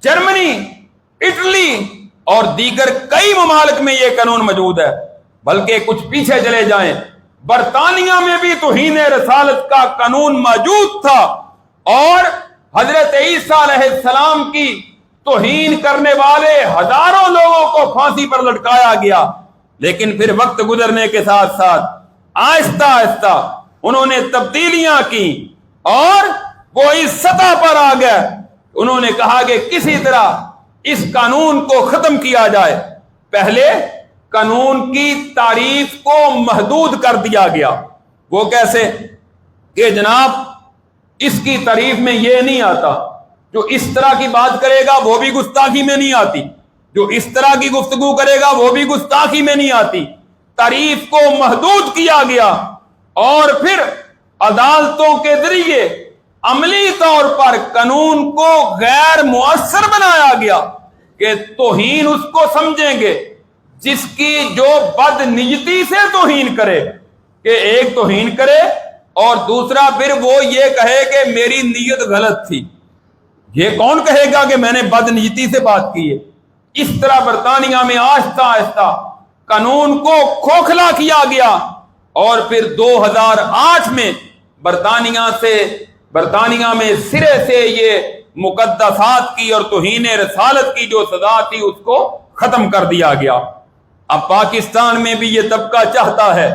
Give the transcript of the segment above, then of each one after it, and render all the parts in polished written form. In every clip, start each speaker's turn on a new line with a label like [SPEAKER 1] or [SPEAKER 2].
[SPEAKER 1] Germany, Italy और दीगर कई ममालिक में यह कानून मौजूद है। बल्कि कुछ पीछे चले जाएं, बरतानिया में भी तौहीन रसालत का कानून मौजूद था और हजरत ईसा अलैहिस्सलाम की तौहीन करने वाले हजारों लोगों को फांसी पर लटकाया गया। लेकिन फिर वक्त गुजरने के साथ साथ आहिस्ता आहिस्ता उन्होंने तब्दीलियां की और वो इस सतह पर आ गए। उन्होंने कहा कि किसी तरह इस कानून को खत्म किया जाए। पहले कानून की तारीफ को महदूद कर दिया गया। वो कैसे कि जनाब इसकी तारीफ में ये नहीं आता, जो इस तरह की बात करेगा वो भी गुस्ताखी में नहीं आती, जो इस तरह की गुफ्तगू करेगा वो भी गुस्ताखी में नहीं आती। तारीफ को महदूद किया गया और फिर अदालतों के जरिए अमली तौर पर कानून को गैर मुअस्सर बनाया गया कि तौहीन उसको समझेंगे जिसकी जो बदनीयती से तौहीन करे, कि एक तौहीन करे और दूसरा फिर वो ये कहे कि मेरी नीयत गलत थी। ये कौन कहेगा कि मैंने बदनीयती से बात की है। इस तरह बरतानिया में आहिस्ता आहिस्ता कानून को खोखला किया गया और फिर 2008 में बरतानिया में सिरे से ये मुकद्दसात की और तौहीन रसालत की जो सजा थी उसको खत्म कर दिया गया। अब पाकिस्तान में भी ये तबका चाहता है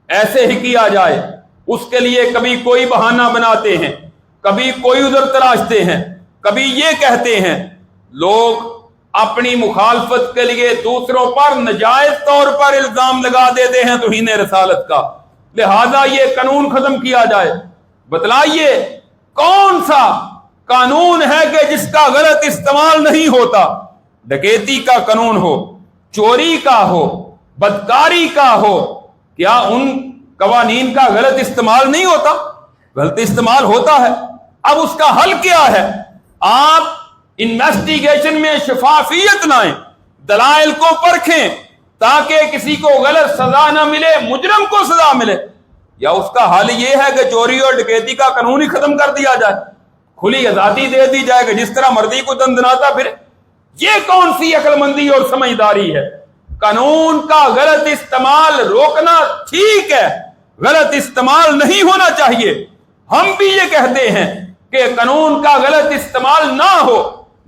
[SPEAKER 1] ऐसे ही किया जाए। उसके लिए कभी कोई बहाना बनाते हैं, कभी कोई उधर तराशते हैं, कभी ये कहते हैं। लोग अपनी मुखालफत के लिए दूसरों पर नाजायज तौर पर इल्जाम लगा देते हैं तौहीन रसालत का, लिहाजा ये कानून खत्म किया जाए। बतलाइए कौन सा कानून है कि जिसका गलत इस्तेमाल नहीं होता? डकैती का कानून हो, चोरी का हो, बदकारी का हो, क्या उन कवानीन का गलत इस्तेमाल नहीं होता? गलत इस्तेमाल होता है। अब उसका हल क्या है? आप इन्वेस्टिगेशन में शफाफियत लाएं, दलाइल को परखें ताकि किसी को गलत सजा ना मिले, मुजरम को सजा मिले। या उसका हल यह है कि चोरी और डकैती का कानून ही खत्म कर दिया जाए, खुली आजादी दे दी जाए कि जिस तरह मर्जी को दंदनाता फिर? ये कौन सी अक्लमंदी और समझदारी है? कानून का गलत इस्तेमाल रोकना ठीक है, गलत इस्तेमाल नहीं होना चाहिए। हम भी ये कहते हैं कि कानून का गलत इस्तेमाल ना हो,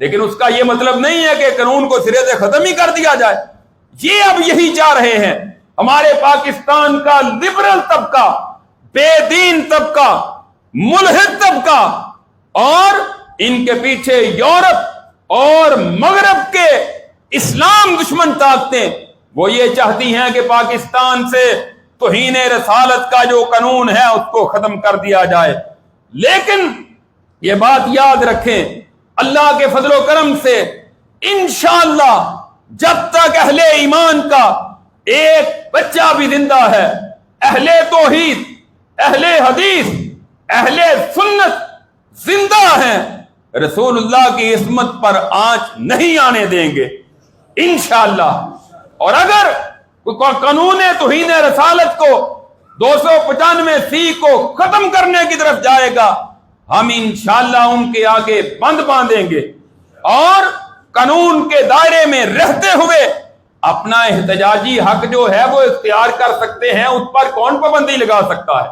[SPEAKER 1] लेकिन उसका यह मतलब नहीं है कि कानून को सिरे से खत्म ही कर दिया जाए। ये अब यही चाह रहे हैं हमारे पाकिस्तान का लिबरल तबका, बेदीन तबका, मुल्हिद तबका और इनके पीछे यूरोप और मगरब के इस्लाम दुश्मन ताकतें। वो ये चाहती हैं कि पाकिस्तान से तौहीन रसालत का जो कानून है उसको खत्म कर दिया जाए। लेकिन ये बात याद रखें, अल्लाह के फजलो करम से इंशाअल्लाह जब तक अहले ईमान का एक बच्चा भी जिंदा है, अहले तौहीद, अहले हदीस, अहले सुन्नत जिंदा हैं, रसूलुल्लाह की इस्मत पर आंच नहीं आने देंगे इंशाअल्लाह। और अगर कानून तौहीन रसालत को 295C को खत्म करने की तरफ जाएगा, हम इंशाअल्लाह उनके आगे बंद बांधेंगे और कानून के दायरे में रहते हुए अपना एहतजाजी हक जो है वो इख्तियार कर सकते हैं। उस पर कौन पाबंदी लगा सकता है?